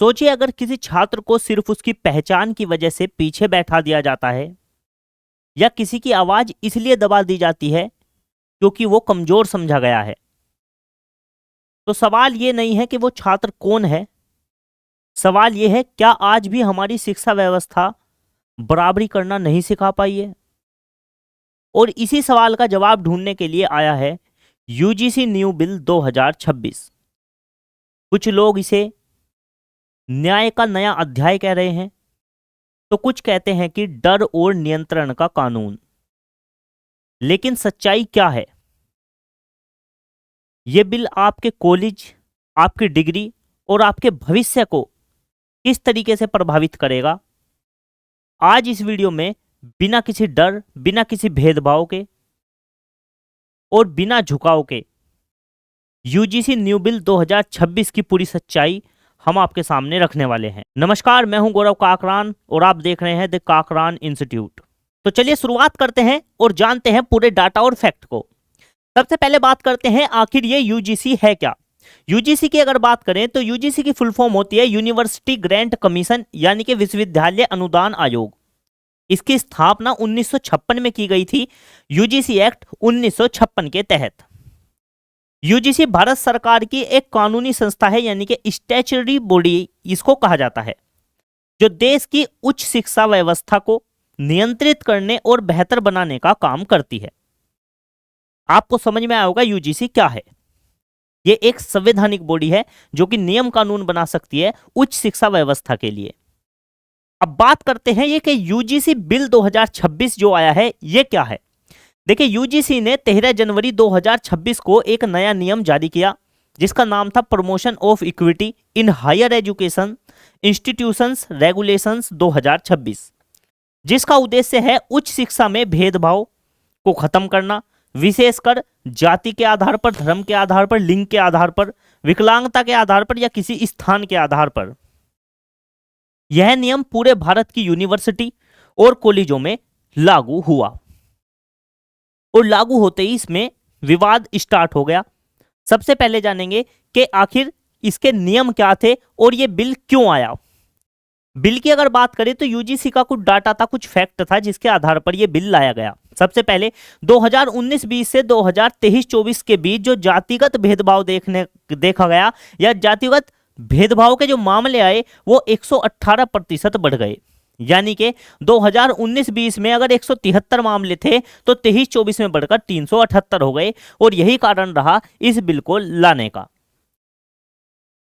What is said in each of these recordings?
सोचिए अगर किसी छात्र को सिर्फ उसकी पहचान की वजह से पीछे बैठा दिया जाता है या किसी की आवाज इसलिए दबा दी जाती है क्योंकि वो कमजोर समझा गया है, तो सवाल ये नहीं है कि वो छात्र कौन है, सवाल ये है क्या आज भी हमारी शिक्षा व्यवस्था बराबरी करना नहीं सिखा पाई है। और इसी सवाल का जवाब ढूंढने के लिए आया है यूजीसी न्यू बिल 2026। कुछ लोग इसे न्याय का नया अध्याय कह रहे हैं, तो कुछ कहते हैं कि डर और नियंत्रण का कानून। लेकिन सच्चाई क्या है? यह बिल आपके कॉलेज, आपकी डिग्री और आपके भविष्य को किस तरीके से प्रभावित करेगा, आज इस वीडियो में बिना किसी डर, बिना किसी भेदभाव के और बिना झुकाव के यूजीसी न्यू बिल 2026 की पूरी सच्चाई हम आपके सामने रखने वाले हैं। नमस्कार, मैं हूं गौरव काकरान और आप देख रहे हैं द काकरान इंस्टीट्यूट। तो चलिए शुरुआत करते हैं और जानते हैं पूरे डाटा और फैक्ट को। सबसे पहले बात करते हैं आखिर ये यूजीसी है क्या। यूजीसी की अगर बात करें तो यूजीसी की फुल फॉर्म होती है यूनिवर्सिटी ग्रांट कमीशन, यानी कि विश्वविद्यालय अनुदान आयोग। इसकी स्थापना 1956 में की गई थी, यूजीसी एक्ट 1956 के तहत। यूजीसी भारत सरकार की एक कानूनी संस्था है, यानी कि स्टैच्यूटरी बॉडी इसको कहा जाता है, जो देश की उच्च शिक्षा व्यवस्था को नियंत्रित करने और बेहतर बनाने का काम करती है। आपको समझ में आया होगा यूजीसी क्या है। यह एक संवैधानिक बॉडी है जो कि नियम कानून बना सकती है उच्च शिक्षा व्यवस्था के लिए। अब बात करते हैं ये कि यूजीसी बिल 2026 जो आया है ये क्या है। देखिए, यूजीसी ने 13 जनवरी 2026 को एक नया नियम जारी किया जिसका नाम था promotion of equity in higher education institutions regulations 2026, जिसका उद्देश्य है उच्च शिक्षा में भेदभाव को खत्म करना, विशेषकर जाति के आधार पर, धर्म के आधार पर, लिंग के आधार पर, विकलांगता के आधार पर या किसी स्थान के आधार पर। यह नियम पूरे भारत की यूनिवर्सिटी और कॉलेजों में लागू हुआ और लागू होते ही इसमें विवाद स्टार्ट हो गया। सबसे पहले जानेंगे कि आखिर इसके नियम क्या थे और यह बिल क्यों आया। बिल की अगर बात करें तो यूजीसी का कुछ डाटा था, कुछ फैक्ट था जिसके आधार पर यह बिल लाया गया। सबसे पहले 2019-20 से 2023-24 के बीच जो जातिगत भेदभाव देखा गया या जातिगत भेदभाव के जो मामले आए वो 118% बढ़ गए। यानी कि 2019-20 में अगर 173 मामले थे तो 23-24 में बढ़कर 378 हो गए और यही कारण रहा इस बिल को लाने का।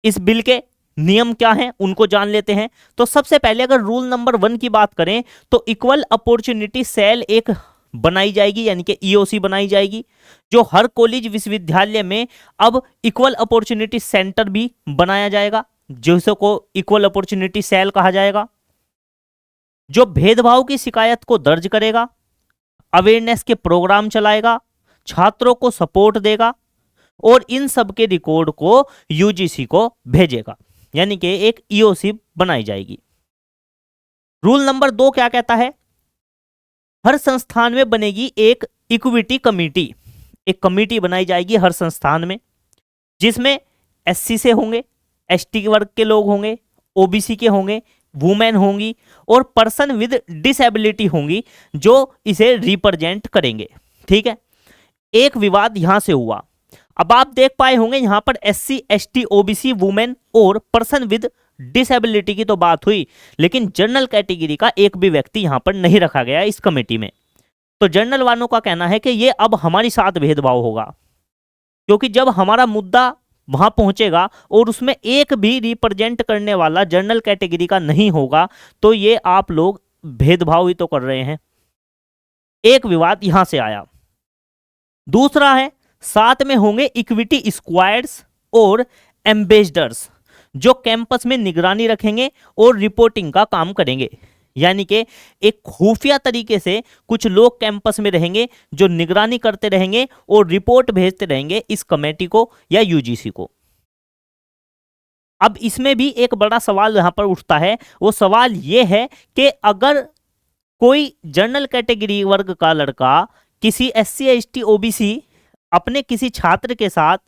इस बिल के नियम क्या हैं उनको जान लेते हैं। तो सबसे पहले अगर रूल नंबर 1 की बात करें तो इक्वल अपॉर्चुनिटी सेल एक बनाई जाएगी, यानी कि ईओसी बनाई जाएगी, जो हर कॉलेज विश्वविद्यालय में अब इक्वल अपॉर्चुनिटी सेंटर भी बनाया जाएगा, जिसको इक्वल अपॉर्चुनिटी सेल कहा जाएगा, जो भेदभाव की शिकायत को दर्ज करेगा, अवेयरनेस के प्रोग्राम चलाएगा, छात्रों को सपोर्ट देगा और इन सब के रिकॉर्ड को यूजीसी को भेजेगा, यानी कि एक ईओसी बनाई जाएगी। रूल नंबर 2 क्या कहता है? हर संस्थान में बनेगी एक इक्विटी कमेटी, एक कमेटी बनाई जाएगी हर संस्थान में, जिसमें एससी से होंगे, एसटी वर्ग के लोग होंगे, ओबीसी के होंगे, वुमेन होंगी और पर्सन विद डिसेबिलिटी होंगी जो इसे रिप्रेजेंट करेंगे। ठीक है, एक विवाद यहां से हुआ। अब आप देख पाए होंगे यहां पर एससी, एसटी, ओबीसी, वुमेन और पर्सन विद डिसेबिलिटी की तो बात हुई, लेकिन जनरल कैटेगरी का एक भी व्यक्ति यहां पर नहीं रखा गया इस कमेटी में। तो जनरल वालों का कहना है कि ये अब हमारी साथ भेदभाव होगा, क्योंकि जब हमारा मुद्दा वहां पहुंचेगा और उसमें एक भी रिप्रेजेंट करने वाला जनरल कैटेगरी का नहीं होगा तो ये आप लोग भेदभाव ही तो कर रहे हैं। एक विवाद यहां से आया। दूसरा है, साथ में होंगे इक्विटी स्क्वायर्स और एम्बेसडर्स जो कैंपस में निगरानी रखेंगे और रिपोर्टिंग का काम करेंगे, यानी कि एक खुफिया तरीके से कुछ लोग कैंपस में रहेंगे जो निगरानी करते रहेंगे और रिपोर्ट भेजते रहेंगे इस कमेटी को या यूजीसी को। अब इसमें भी एक बड़ा सवाल यहां पर उठता है, वो सवाल ये है कि अगर कोई जनरल कैटेगरी वर्ग का लड़का किसी एससी, एसटी, ओबीसी अपने किसी छात्र के साथ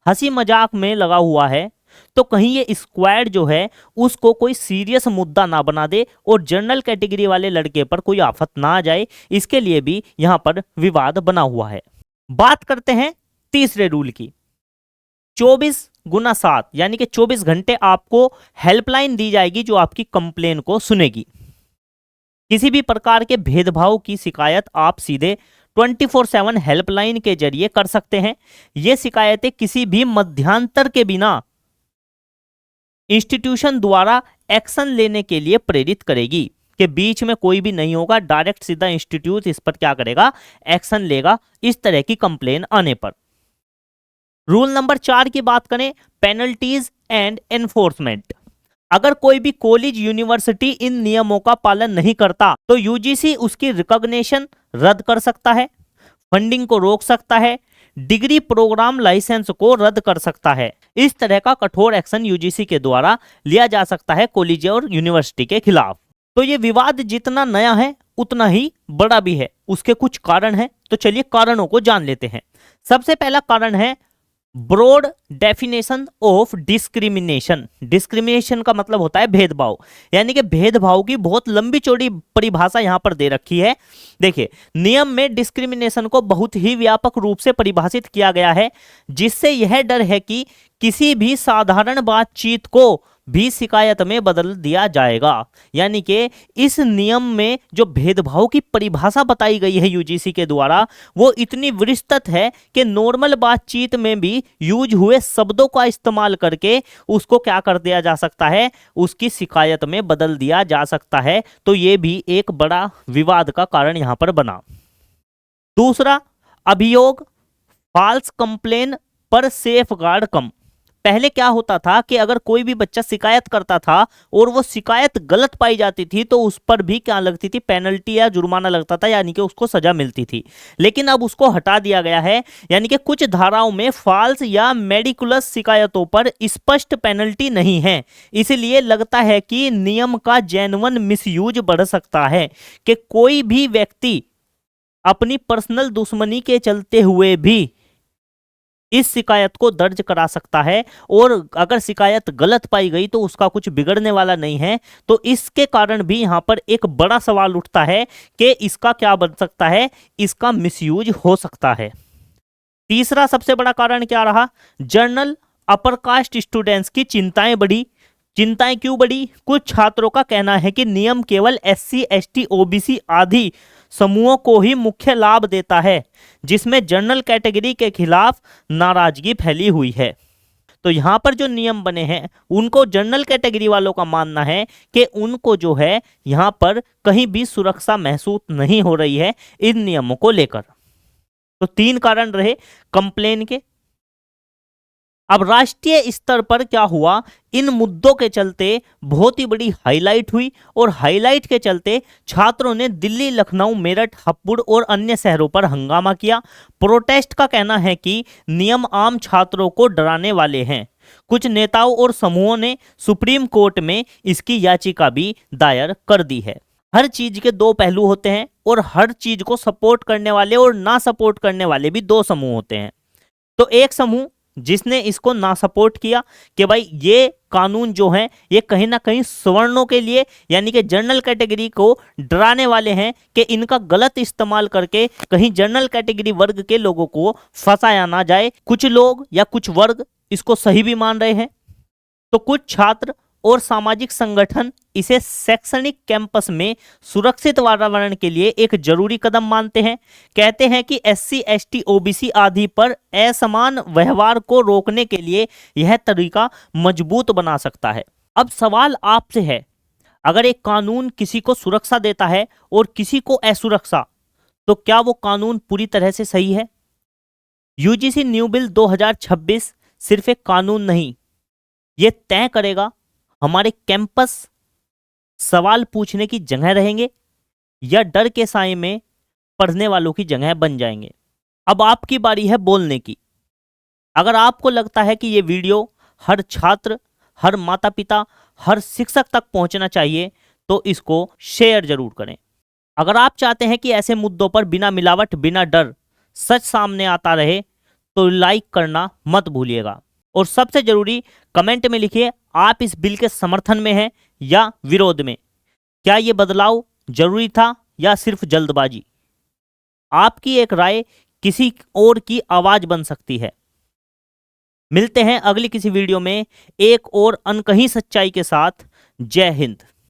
हंसी मजाक में लगा हुआ है तो कहीं ये स्क्वाड जो है उसको कोई सीरियस मुद्दा ना बना दे और जनरल कैटेगरी वाले लड़के पर कोई आफत ना आ जाए, इसके लिए भी यहां पर विवाद बना हुआ है। बात करते हैं तीसरे रूल की। 24x7 यानी कि 24 घंटे आपको हेल्पलाइन दी जाएगी जो आपकी कंप्लेन को सुनेगी। किसी भी प्रकार के भेदभाव की शिकायत आप सीधे 24/7 हेल्पलाइन के जरिए कर सकते हैं। ये शिकायतें किसी भी मध्यांतर के बिना इंस्टीट्यूशन द्वारा एक्शन लेने के लिए प्रेरित करेगी, कि बीच में कोई भी नहीं होगा, डायरेक्ट सीधा इंस्टीट्यूट इस पर क्या करेगा, एक्शन लेगा इस तरह की कंप्लेन आने पर। रूल नंबर 4 की बात करें, पेनल्टीज एंड एनफोर्समेंट। अगर कोई भी कॉलेज यूनिवर्सिटी इन नियमों का पालन नहीं करता तो यूजीसी उसकी रिकॉग्निशन रद्द कर सकता है, फंडिंग को रोक सकता है, डिग्री प्रोग्राम लाइसेंस को रद्द कर सकता है। इस तरह का कठोर एक्शन यूजीसी के द्वारा लिया जा सकता है कॉलेज और यूनिवर्सिटी के खिलाफ। तो ये विवाद जितना नया है उतना ही बड़ा भी है। उसके कुछ कारण हैं, तो चलिए कारणों को जान लेते हैं। सबसे पहला कारण है broad definition of discrimination. Discrimination का मतलब होता है भेदभाव, यानी कि भेदभाव की बहुत लंबी चौड़ी परिभाषा यहां पर दे रखी है। देखिए, नियम में डिस्क्रिमिनेशन को बहुत ही व्यापक रूप से परिभाषित किया गया है, जिससे यह डर है कि किसी भी साधारण बातचीत को भी शिकायत में बदल दिया जाएगा। यानी कि इस नियम में जो भेदभाव की परिभाषा बताई गई है यूजीसी के द्वारा, वो इतनी विस्तृत है कि नॉर्मल बातचीत में भी यूज हुए शब्दों का इस्तेमाल करके उसको क्या कर दिया जा सकता है, उसकी शिकायत में बदल दिया जा सकता है। तो ये भी एक बड़ा विवाद का कारण यहां पर बना। दूसरा, अभियोग फॉल्स कंप्लेन पर सेफगार्ड कम। पहले क्या होता था कि अगर कोई भी बच्चा शिकायत करता था और वो शिकायत गलत पाई जाती थी तो उस पर भी क्या लगती थी, पेनल्टी या जुर्माना लगता था, यानी कि उसको सजा मिलती थी। लेकिन अब उसको हटा दिया गया है, यानी कि कुछ धाराओं में फॉल्स या मेडिकुलस शिकायतों पर स्पष्ट पेनल्टी नहीं है। इसलिए लगता है कि नियम का जेन्युइन मिसयूज बढ़ सकता है, कि कोई भी व्यक्ति अपनी पर्सनल दुश्मनी के चलते हुए भी इस शिकायत को दर्ज करा सकता है, और अगर शिकायत गलत पाई गई तो उसका कुछ बिगड़ने वाला नहीं है। तो इसके कारण भी यहां पर एक बड़ा सवाल उठता है कि इसका क्या बन सकता है, इसका मिसयूज हो सकता है। तीसरा सबसे बड़ा कारण क्या रहा, जर्नल अपर कास्ट स्टूडेंट्स की चिंताएं बढ़ी। चिंताएं क्यों बढ़ी? कुछ छात्रों का कहना है कि नियम केवल SC ST OBC आदि समूहों को ही मुख्य लाभ देता है, जिसमें जनरल कैटेगरी के खिलाफ नाराजगी फैली हुई है। तो यहाँ पर जो नियम बने हैं उनको जनरल कैटेगरी वालों का मानना है कि उनको जो है यहाँ पर कहीं भी सुरक्षा महसूस नहीं हो रही है इन नियमों को लेकर। तो 3 कारण रहे कंप्लेन के। अब राष्ट्रीय स्तर पर क्या हुआ, इन मुद्दों के चलते बहुत ही बड़ी हाईलाइट हुई, और हाईलाइट के चलते छात्रों ने दिल्ली, लखनऊ, मेरठ, हापुड़ और अन्य शहरों पर हंगामा किया। प्रोटेस्ट का कहना है कि नियम आम छात्रों को डराने वाले हैं। कुछ नेताओं और समूहों ने सुप्रीम कोर्ट में इसकी याचिका भी दायर कर दी है। हर चीज के 2 पहलू होते हैं, और हर चीज को सपोर्ट करने वाले और ना सपोर्ट करने वाले भी 2 समूह होते हैं। तो एक समूह जिसने इसको ना सपोर्ट किया कि भाई ये कानून जो है ये कहीं ना कहीं सवर्णों के लिए, यानी कि जनरल कैटेगरी को डराने वाले हैं कि इनका गलत इस्तेमाल करके कहीं जनरल कैटेगरी वर्ग के लोगों को फंसाया ना जाए। कुछ लोग या कुछ वर्ग इसको सही भी मान रहे हैं, तो कुछ छात्र और सामाजिक संगठन इसे शैक्षणिक कैंपस में सुरक्षित वातावरण के लिए एक जरूरी कदम मानते हैं। कहते हैं कि SC ST OBC आदि पर असमान व्यवहार को रोकने के लिए यह तरीका मजबूत बना सकता है। अब सवाल आपसे है, अगर एक कानून किसी को सुरक्षा देता है और किसी को असुरक्षा, तो क्या वो कानून पूरी तरह से सही है? यूजीसी न्यू बिल 2026 सिर्फ एक कानून नहीं, ये तय करेगा हमारे कैंपस सवाल पूछने की जगह रहेंगे या डर के साए में पढ़ने वालों की जगह बन जाएंगे। अब आपकी बारी है बोलने की। अगर आपको लगता है कि ये वीडियो हर छात्र, हर माता पिता, हर शिक्षक तक पहुंचना चाहिए तो इसको शेयर जरूर करें। अगर आप चाहते हैं कि ऐसे मुद्दों पर बिना मिलावट, बिना डर सच सामने आता रहे तो लाइक करना मत भूलिएगा। और सबसे जरूरी, कमेंट में लिखिए आप इस बिल के समर्थन में हैं या विरोध में। क्या ये बदलाव जरूरी था या सिर्फ जल्दबाजी? आपकी एक राय किसी और की आवाज बन सकती है। मिलते हैं अगली किसी वीडियो में एक और अनकही सच्चाई के साथ। जय हिंद।